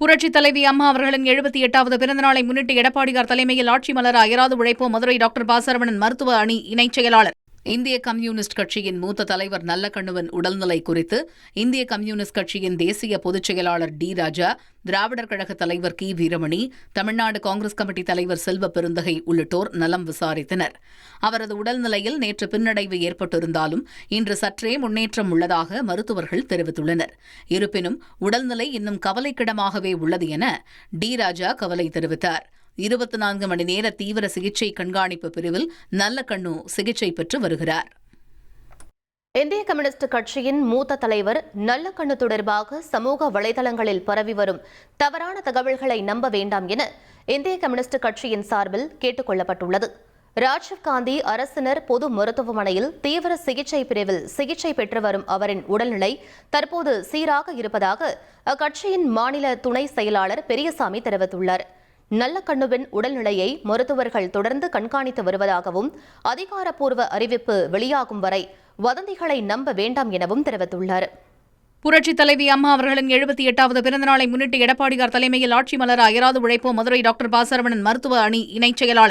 புரட்சித் தலைவி அம்மா அவர்களின் 78வது பிறந்தநாளை முன்னிட்டு எடப்பாடியார் தலைமையில் ஆட்சி மலர அயராது உழைப்போம் மதுரை டாக்டர் ப. சரவணன் மருத்துவ அணி இணைச் செயலாளர். இந்திய கம்யூனிஸ்ட் கட்சியின் மூத்த தலைவர் நல்லக்கண்ணுவின் உடல்நிலை குறித்து இந்திய கம்யூனிஸ்ட் கட்சியின் தேசிய பொதுச் செயலாளர் டி. ராஜா, திராவிடர் கழக தலைவர் கி. வீரமணி, தமிழ்நாடு காங்கிரஸ் கமிட்டி தலைவர் செல்வ பெருந்தகை உள்ளிட்டோர் நலம் விசாரித்தனர். அவரது உடல்நிலையில் நேற்று பின்னடைவு ஏற்பட்டிருந்தாலும் இன்று சற்றே முன்னேற்றம் உள்ளதாக மருத்துவர்கள் தெரிவித்துள்ளனர். இருப்பினும் உடல்நிலை இன்னும் கவலைக்கிடமாகவே உள்ளது என டி. ராஜா கவலை தெரிவித்தார். 24 மணி நேர தீவிர சிகிச்சை கண்காணிப்பு பிரிவில் நல்லக்கண்ணு சிகிச்சை பெற்று வருகிறார். இந்திய கம்யூனிஸ்ட் கட்சியின் மூத்த தலைவர் நல்லக்கண்ணு தொடர்பாக சமூக வலைதளங்களில் பரவி வரும் தவறான தகவல்களை நம்ப வேண்டாம் என இந்திய கம்யூனிஸ்ட் கட்சியின் சார்பில் கேட்டுக் கொள்ளப்பட்டுள்ளது. ராஜீவ்காந்தி அரசினர் பொது மருத்துவமனையில் தீவிர சிகிச்சை பிரிவில் சிகிச்சை பெற்று வரும் அவரின் உடல்நிலை தற்போது சீராக இருப்பதாக அக்கட்சியின் மாநில துணை செயலாளர் பெரியசாமி தெரிவித்துள்ளார். நல்லக்கண்ணுவின் உடல்நிலையை மருத்துவர்கள் தொடர்ந்து கண்காணித்து வருவதாகவும் அதிகாரப்பூர்வ அறிவிப்பு வெளியாகும் வரை வதந்திகளை நம்ப வேண்டாம் எனவும் தெரிவித்துள்ளார். புரட்சித் தலைவி அம்மா அவர்களின் 78வது பிறந்தநாளை முன்னிட்டு எடப்பாடியார் தலைமையில் ஆட்சி மலர அயராது உழைப்போம் மதுரை டாக்டர் ப. சரவணன் மருத்துவ அணி இணைச் செயலாளர்.